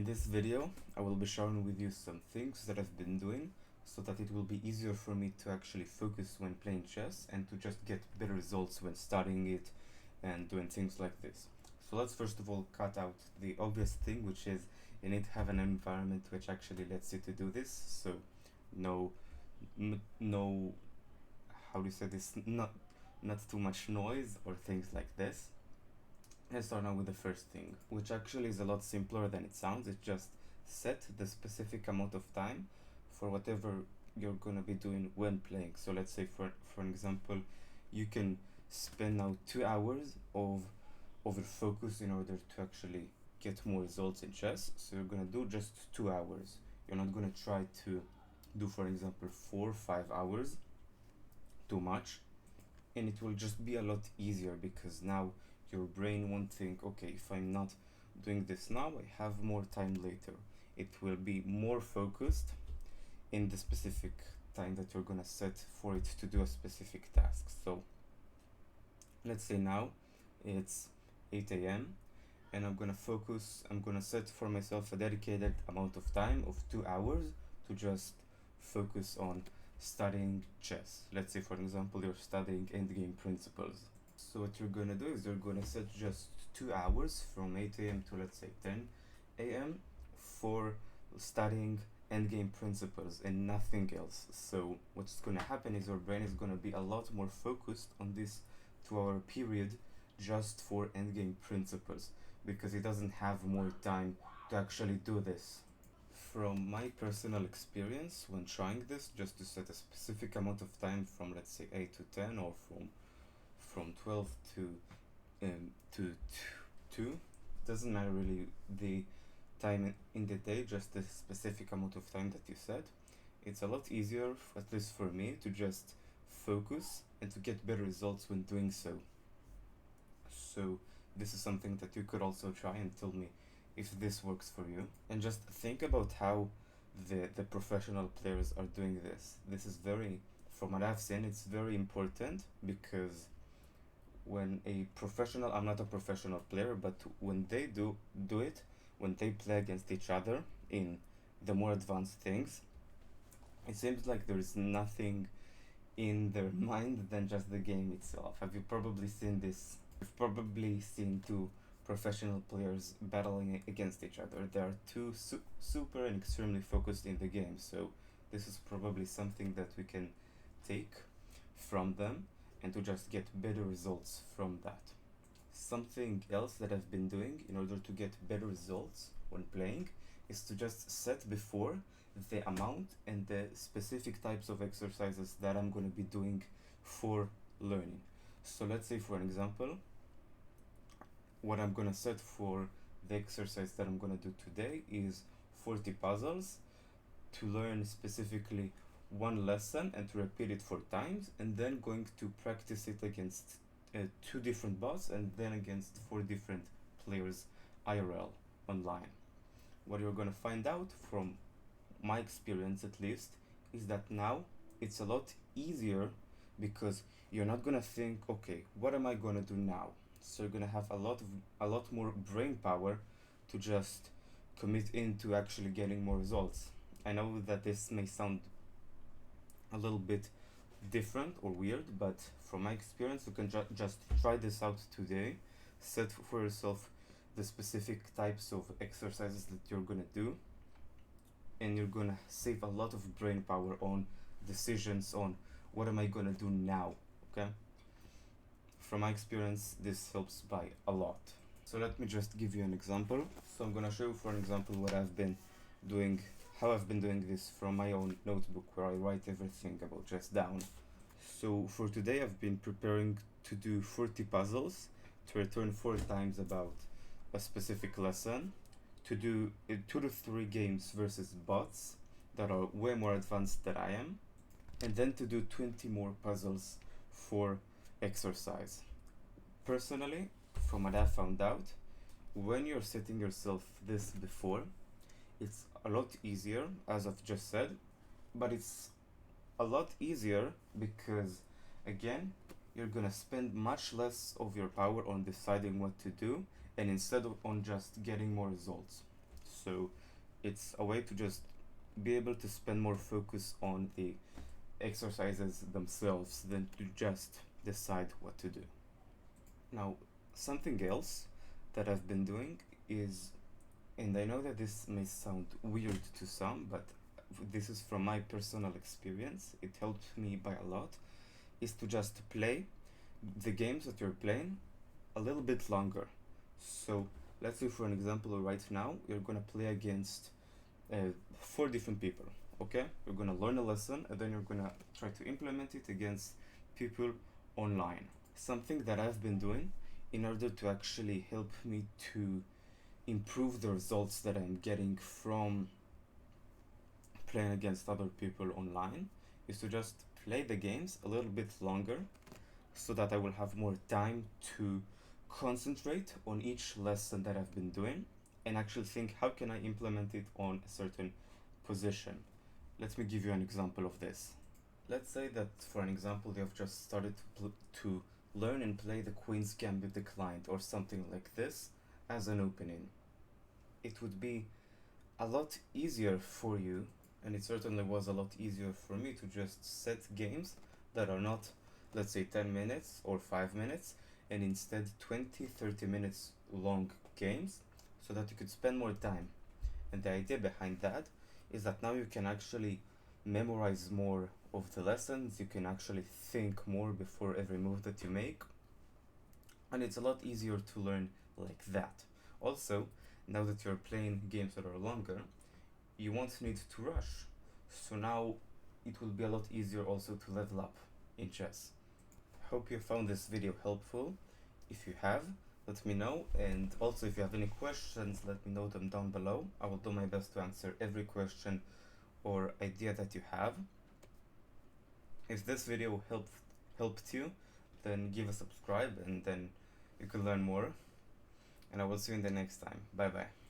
In this video, I will be sharing with you some things that I've been doing so that it will be easier for me to actually focus when playing chess and to just get better results when studying it and doing things like this. So let's first of all cut out the obvious thing, which is you need to have an environment which actually lets you to do this. So no, how do you say this? Not too much noise or things like this. Let's start now with the first thing, which actually is a lot simpler than it sounds. It's just set the specific amount of time for whatever you're gonna be doing when playing. So let's say for an example, you can spend now 2 hours of over focus in order to actually get more results in chess. So you're gonna do just 2 hours. You're not gonna try to do, for example, 4 or 5 hours, too much, and it will just be a lot easier because now your brain won't think, okay, if I'm not doing this now, I have more time later. It will be more focused in the specific time that you're gonna set for it to do a specific task. So let's say now it's 8 a.m. and I'm gonna set for myself a dedicated amount of time of 2 hours to just focus on studying chess. Let's say, for example, you're studying endgame principles. So what you're gonna do is you're gonna set just 2 hours from 8 a.m. to, let's say, 10 a.m. for studying endgame principles and nothing else. So what's gonna happen is your brain is gonna be a lot more focused on this 2-hour period just for endgame principles because it doesn't have more time to actually do this. From my personal experience when trying this, just to set a specific amount of time from, let's say, 8 to 10 or from 12 to 2, doesn't matter really the time in the day, just the specific amount of time that you set. It's a lot easier, at least for me, to just focus and to get better results when doing so. So this is something that you could also try and tell me if this works for you. And just think about how the professional players are doing this. This is from what I've seen, it's very important because when a professional, I'm not a professional player, but when they do it, when they play against each other in the more advanced things, it seems like there's nothing in their mind than just the game itself. Have you probably seen this? You've probably seen two professional players battling against each other. They are two super and extremely focused in the game, so this is probably something that we can take from them and to just get better results from that. Something else that I've been doing in order to get better results when playing is to just set before the amount and the specific types of exercises that I'm going to be doing for learning. So let's say, for an example, what I'm going to set for the exercise that I'm going to do today is 40 puzzles to learn specifically one lesson and to repeat it 4 times, and then going to practice it against 2 different bots and then against 4 different players IRL online. What you're going to find out from my experience, at least, is that now it's a lot easier because you're not going to think, okay, what am I going to do now? So you're going to have a lot more brain power to just commit into actually getting more results. I know that this may sound a little bit different or weird, but from my experience, you can just try this out today. Set for yourself the specific types of exercises that you're gonna do, and you're gonna save a lot of brain power on decisions on what am I gonna do now. Okay, from my experience, this helps by a lot. So let me just give you an example. So I'm gonna show you, for an example, what I've been doing, how I've been doing this from my own notebook where I write everything about chess down. So for today, I've been preparing to do 40 puzzles, to return 4 times about a specific lesson, to do 2 to 3 games versus bots that are way more advanced than I am, and then to do 20 more puzzles for exercise. Personally, from what I found out, when you're setting yourself this before, it's a lot easier, as I've just said, but it's a lot easier because, again, you're gonna spend much less of your power on deciding what to do and instead of on just getting more results. So it's a way to just be able to spend more focus on the exercises themselves than to just decide what to do. Now, something else that I've been doing is, and I know that this may sound weird to some, but this is from my personal experience, it helped me by a lot, is to just play the games that you're playing a little bit longer. So let's say for an example right now, you're gonna play against 4 different people. Okay, you're gonna learn a lesson and then you're gonna try to implement it against people online. Something that I've been doing in order to actually help me to improve the results that I'm getting from playing against other people online is to just play the games a little bit longer so that I will have more time to concentrate on each lesson that I've been doing and actually think how can I implement it on a certain position. Let me give you an example of this. Let's say that for an example you have just started to learn and play the Queen's Gambit Declined or something like this as an opening. It would be a lot easier for you, and it certainly was a lot easier for me to just set games that are not, let's say, 10 minutes or 5 minutes, and instead 20-30 minutes long games so that you could spend more time. And the idea behind that is that now you can actually memorize more of the lessons, you can actually think more before every move that you make, and it's a lot easier to learn like that. Also, now that you're playing games that are longer, you won't need to rush. So now it will be a lot easier also to level up in chess. Hope you found this video helpful. If you have, let me know, and also if you have any questions, let me know them down below. I will do my best to answer every question or idea that you have. If this video helped you, then give a subscribe and then you can learn more. And I will see you in the next time. Bye bye.